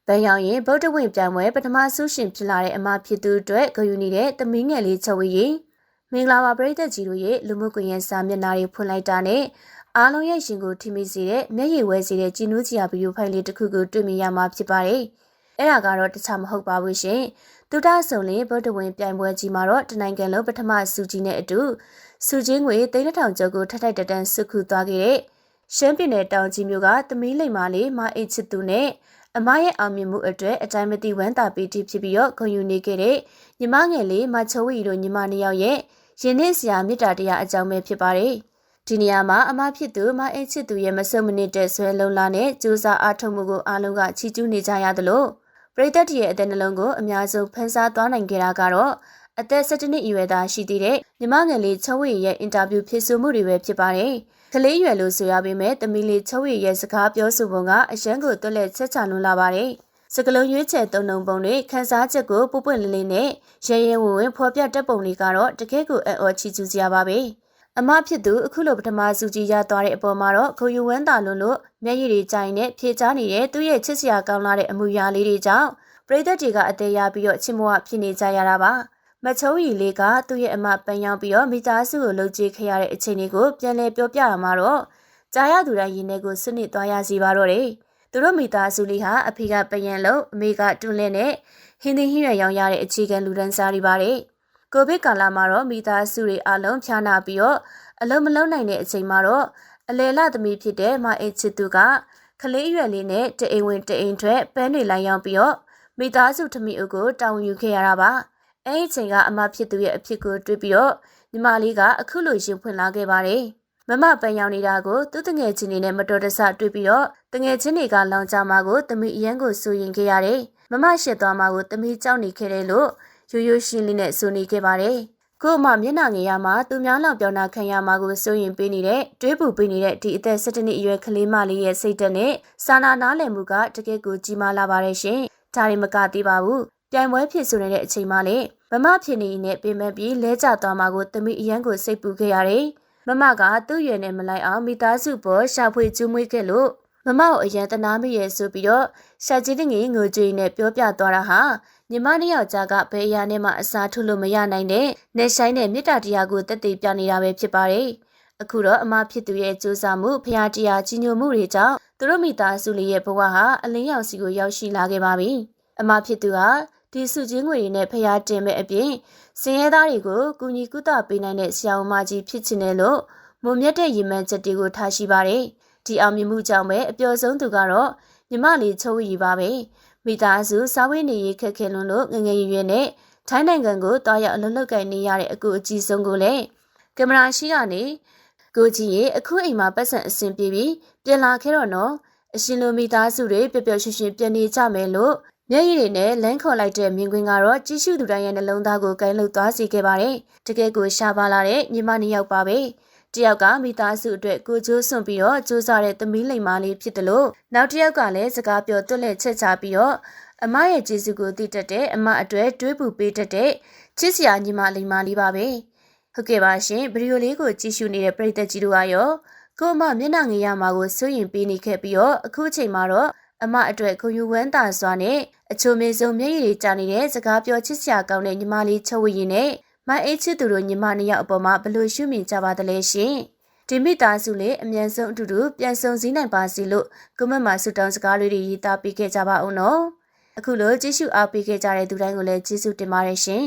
ဗန်ရောင်ရင်ဗုဒ္ဓဝင်ပြိုင်ပွဲပထမဆုရှင်ဖြစ်လာတဲ့အမဖြစ်သူအတွက်ဂုဏ်ယူနေတဲ့သမီးငယ်လေးချုပ်ဝေးမင်္ဂလာပါပရိသတ်ကြီးတို့ရဲ့လူမှုကွန်ရက်စာမျက်နှာတွေဖွင့်လိုက်တာနဲ့အားလုံးရဲ့ရှင်ကိုထိမိစေတဲ့မျက်ရည်ဝဲစေတဲ့ကြည်နူးစရာဗီဒီယိုဖိုင်လေးတစ်ခုကိုတွေ့မြင်ရမှာဖြစ်ပါတယ်။အဲ့ဒါကတော့တခြားမဟုတ်ပါဘူးရှင်။တူတာဆုံလင်းဗုဒ္ဓဝင်ပြိုင်ပွဲကြီးမှာတော့တနိုင်ငံလုံးပထမဆုကြီးနဲ့အတူဆုချင်းငွေ3,000ကျော်ကိုထထိုက်တန်စုခုသွားခဲ့တဲ့ရှမ်းပြည်နယ်တောင်ကြီးမြို့ကသမီးလိမ္မာလေးမအိတ်ချစ်သူနဲ့အမရဲ့အောင်မြင်မှုအတွက်အတိုင်းမသိဝမ်းသာပီတိဖြစ်ပြီးတော့ဂုဏ်ယူနေခဲ့တဲ့ညီမငယ်လေးမချိုးဝီတို့ညီမနှစ်ယောက်ရဲ့ရင်နှစ်စရာမေတ္တာတရားအကြောင်းပဲဖြစ်ပါတယ်။ဒီနေရာမှာအမဖြစ်သူမအိတ်ချစ်သူရဲ့မဆုတ်မနစ်တဲ့ဆွဲလုံးလာနဲ့ကြိုးစားအားထုတ်မှုကိုအားလုံးကချီးကျူးနေကြရသလိုပရိသတ်ရဲ့အသက်နှလုံးကိုအများဆုံးဖန်ဆားသွားနိုင်ခဲ့တာကတော့အသက်17နှစ်အရွယ်သားရှိသေးတဲ့ညီမငယ်လေးချိုးဝီရဲ့အင်တာဗျူးဖြေဆိုမှုတွေပဲဖြစ်ပါတယ်။ကလေးရွယ်လို့ဆိုရပေမဲ့သမီးလေးချိုးဝီရဲ့စကားပြောဆိုပုံကအရန်ကိုတွက်လက်ချက်ချလွန်လာပါတယ်။စကလုံးရွေးချယ်သုံးနှုံပုံတွေခန်းစားချက်ကိုပွပွင့်လင်းလင်းနဲ့ရဲရဲဝံ့ဝံ့ဖော်ပြတတ်ပုံတွေကတော့တကယ်ကိုအော်ချီကျူးစရာပါပဲ။အမဖြစ်သူအခုလိုပထမစုကြည်ရသွားတဲ့အပေါ်မှာတော့ခုံယူဝမ်းသာလို့မျက်ရည်တွေကြိုင်နဲ့ဖြေချနေတဲ့သူ့ရဲ့ချစ်စရာကောင်းလာတဲ့အမူအရာလေးတွေကြောင့်ပရိသတ်တွေကအသေးရပြီးတော့ချစ်မွားဖြစ်နေကြရတာပါ။မချိုးရီလေးကသူ့ရဲ့အမပန်းရောက်ပြီးတော့မိသားစုကိုလှုပ်ကြည့်ခဲ့ရတဲ့အချိန်တွေကိုပြန်လည်ပြောပြရမှာတော့ကြားရသူတိုင်းရင်ထဲကိုစွနစ်သွားရစီပါတော့တယ်။သူတို့မိသားစုလေးဟာအဖေကပယံလုံးအမေကတွန်းလဲနဲ့ဟင်းသီးဟင်းရွက်ရောင်းရတဲ့အခြေခံလူဒန်းစားတွေပါတယ်။ကိုဗစ်ကာလမှာတော့မိသားစုတွေအလုံးဖျားနာပြီးတော့အလုံးမလုံးနိုင်တဲ့အချိန်မှာတော့အလေလသမီးဖြစ်တဲ့မအိတ်ချစ်သူကကလေးရွယ်လေးနဲ့တအိမ်ဝင်တအိမ်ထွက်ပန်းတွေလိုက်ရောက်ပြီးတော့မိသားစုထမီအုပ်ကိုတောင်းယူခဲ့ရတာပါ။အဲ့ဒီအချိန်ကအမဖြစ်သူရဲ့အဖြစ်ကိုတွေ့ပြီးတော့ညီမလေးကအခုလိုရင်ဖွင့်လာခဲ့ပါတယ်။မမပန်းရောင်နေတာကိုသူ့တငယ်ချင်းတွေနဲ့မတော်တဆတွေ့ပြီးတော့တငယ်ချင်းတွေကလောင်ကြမှာကိုသမီးအရန်ကိုစိုးရင်ခဲ့ရတယ်။မမရှစ်သွားမှာကိုသမီးကြောက်နေခဲ့တယ်လို့ရိုးရိုးရှင်းလေးနဲ့ဆိုနေခဲ့ပါတယ်။ကို့အမမျက်နှာငယ်ရမှာသူများလောက်ပြောင်းတာခံရမှာကိုစိုးရင်ပေးနေတဲ့တွေးပူပေးနေတဲ့ဒီအသက်17နှစ်အရွယ်ကလေးမလေးရဲ့စိတ်ဓာတ်နဲ့စာနာနားလည်မှုကတကယ်ကိုကြီးမားလာပါတယ်ရှင်။ဒါရီမကသေးပါဘူး။ပြိုင်ပွဲဖြစ်ဆိုနေတဲ့အချိန်မှလည်းမမဖြစ်နေနဲ့ပြင်မဲ့ပြီးလဲကျသွားမှာကိုသမီးအရန်ကိုစိတ်ပူခဲ့ရတယ်။မမကသူ့ရွယ်နဲ့မလိုက်အောင်မိသားစုပေါ်ရှာဖွေကျူးမွေးခဲ့လို့မမကိုအရန်တနာမိရဲ့ဆိုပြီးတော့ရှာကြီးတဲ့ငယ်ငိုကြွေးနဲ့ပြောပြသွားတာဟာညီမနှစ်ယောက်ကြားကဘယ်အရာနဲ့မှအစားထိုးလို့မရနိုင်တဲ့နေဆိုင်တဲ့မေတ္တာတရားကိုတက်တည်ပြနေတာပဲဖြစ်ပါတယ်။အခုတော့အမဖြစ်သူရဲ့ကြိုးစားမှုဖျားတရားကြီးညိုမှုတွေကြောင့်သူတို့မိသားစုလေးရဲ့ဘဝဟာအလင်းရောင်စီကိုရောက်ရှိလာခဲ့ပါပြီ။အမဖြစ်သူဟာဒီစုချင်းငွေတွေနဲ့ဖျားတင်မဲ့အပြင်စင်ရဲသားတွေကိုကူညီကုသပေးနိုင်တဲ့ဆရာမကြီးဖြစ်ချင်တယ်လို့မုံမြတ်တဲ့ရည်မှန်းချက်တွေကိုထားရှိပါတယ်။ဒီအောင်မြင်မှုကြောင့်ပဲအပျော်ဆုံးသူကတော့ညီမလေးချိုးရီပါပဲ။မိသားစုစားဝေးနေရေးခက်ခဲလွန်းလို့ငငယ်ရွယ်နဲ့ထိုင်းနိုင်ငံကိုတွားရောက်အလုပ်လုပ်ကိုင်နေရတဲ့အကူအကြီးဆုံးကိုလည်းကင်မရာရှိကနေကိုကြီးရဲ့အခုအိမ်မှာပတ်စံအဆင်ပြေပြီးပြန်လာခဲ့တော့နော်အရှင်လိုမိသားစုတွေပျော်ပျော်ရွှင်ရွှင်ပြန်နေကြမယ်လို့မျက်ရည်တွေနဲ့လမ်းခေါ်လိုက်တဲ့မြင်ကွင်းကတော့ကြီးစုသူတိုင်းရဲ့နှလုံးသားကိုကိုင်းလှုပ်သွားစေခဲ့ပါတယ်။တကယ်ကိုရှားပါလာတဲ့ညီမနှစ်ယောက်ပါပဲ။တယောက်ကမိသားစုအတွက်ကိုကျိုးစွန့်ပြီးတော့စူးစမ်းတဲ့သမီးလိမ္မာလေးဖြစ်တယ်လို့နောက်တစ်ယောက်ကလည်းစကားပြောတွက်လက်ချက်ချပြီးတော့အမရဲ့ကျေးဇူးကိုသိတတ်တဲ့အမအတွက်တွေးပူပေးတတ်တဲ့ချစ်စရာညီမလိမ္မာလေးပါပဲ။ဟုတ်ကဲ့ပါရှင်ဗီဒီယိုလေးကိုကြည့်ရှုနေတဲ့ပရိသတ်ကြီးတို့ကရောကိုအမမျက်နှာငယ်ရမှာကိုစိုးရင်ပေးနေခဲ့ပြီးတော့အခုချိန်မှာတော့အမအတွက်ခုံယူဝမ်းသာစွာနဲ့အချိုမေဆုံးမျက်ရည်တွေကျနေတဲ့စကားပြောချစ်စရာကောင်းတဲ့ညီမလေးချုပ်ဝရင်နဲ့မအိတ်ချစ်သူတို့ညီမနှစ်ယောက်အပေါ်မှာဘလို့ရှုမြင်ကြပါသလဲရှင်ဒီမိသားစုလေးအမြန်ဆုံးအတူတူပြန်ဆုံစည်းနိုင်ပါစေလို့ကွန်မန့်မှာဆုတောင်းစကားလေးတွေရေးသားပေးခဲ့ကြပါဦးနော်အခုလိုကြည့်ရှုအားပေးခဲ့ကြတဲ့သူတိုင်းကိုလည်းကျေးဇူးတင်ပါတယ်ရှင်